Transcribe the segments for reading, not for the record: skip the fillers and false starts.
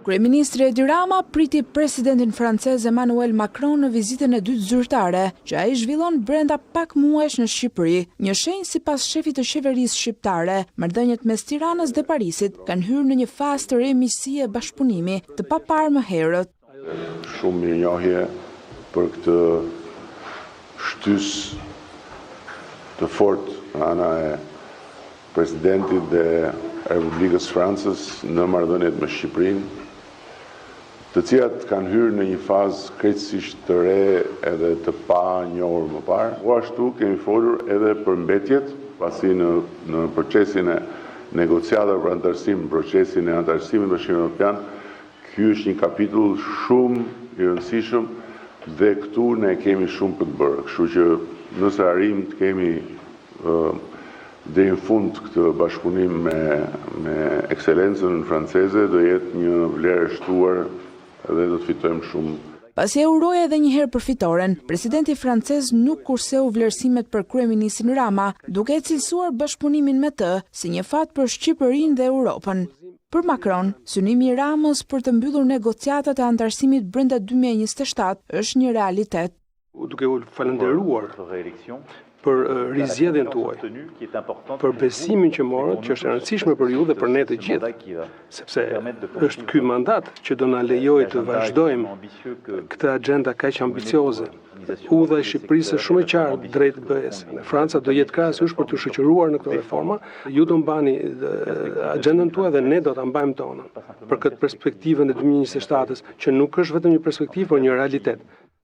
Kryeministri Edi Rama priti presidentin francez Emmanuel Macron në vizitën e dytë zyrtare, që ai zhvillon brenda pak muajsh në Shqipëri. Një shenjë sipas shefit të qeverisë shqiptare, marrëdhëniet mes Tiranës dhe Parisit kanë hyrë në një fazë të remisie bashkëpunimi të paparë më herët. Shumë mirënjohje për këtë shtys të fortë nga ana e presidentit dhe Republikës Francës në marrëdhëniet me Shqipërinë, të cilat kanë hyrë në një fazë krejtësisht të re edhe të pa njohur më parë. Po ashtu kemi folur edhe për mbetjet, pasi në procesin e negociatave për antarësim, procesin e antarësimit në Bashkimin Evropian, ky është një kapitull shumë i rëndësishëm dhe këtu ne kemi shumë për të bërë. Kështu që nëse arrim të kemi deri në fund këtë bashkëpunim me ekselencën franceze, do jetë një vlerë e shtuar dhe do të fitojmë shumë. Pasi e uroi edhe një herë për fitoren, presidenti francez nuk kurseu vlerësimet për kryeministrin Rama, duke e cilësuar bashkëpunimin me të si një fat për Shqipërinë dhe Europën. Për Macron, synimi i Ramës për të mbyllur negociatat e antarësimit brenda 2027 është një realitet. Duke u falënderuar për rizgjedhjen tuaj, për besimin që morët, që është e rëndësishme për ju dhe për ne të gjithë, sepse është ky mandat që do na lejojë të vazhdojmë këtë agenda kaq ambicioze. Udha e Shqipërisë është shumë e qartë drejt BE-s. Franca do jetë krahasues për të shoqëruar në këtë reforma. Ju do mbani agendën tuaj dhe ne do ta mbajmë tonën për këtë perspektivën e 2027-s, që nuk është vetëm një perspektivë, por një realitet.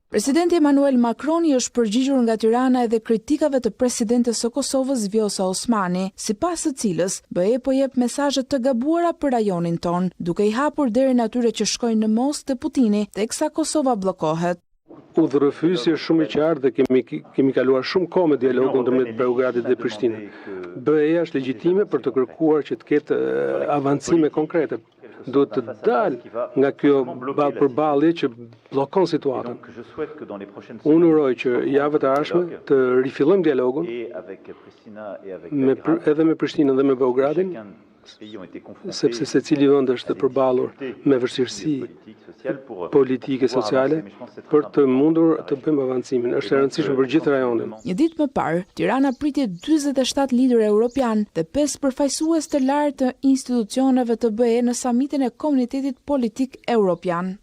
Presidenti Emmanuel Macron i është përgjigjur nga Tirana edhe kritikave të presidentes së Kosovës Vjosa Osmani, sipas së cilës BE po jep mesazhe të gabuara për rajonin ton, duke i hapur derën atyre që shkojnë në Moskë te Putini, teksa Kosova bllokohet. Udhërrëfyesi është shumë i qartë dhe kemi kaluar shumë kohë me dialogun ndërmjet Beogradit dhe Prishtinës. BE-ja është legjitime për të kërkuar që të ketë avancime konkrete. Duhet të dalë nga kjo ballpërballje që bllokon situatën. Unë uroj që javët e ardhshme të rifillojmë dialogun edhe me Prishtinën dhe me Beogradin, sepse secili vend është përballur me vështirësi politike, sociale, për të mundur të bëjmë avancimin. Është e rëndësishme për gjithë rajonin. Një ditë më parë, Tirana priti 47 lider europian dhe 5 përfaqësues të lartë të institucioneve të BE në samitin e Komunitetit Politik Evropian.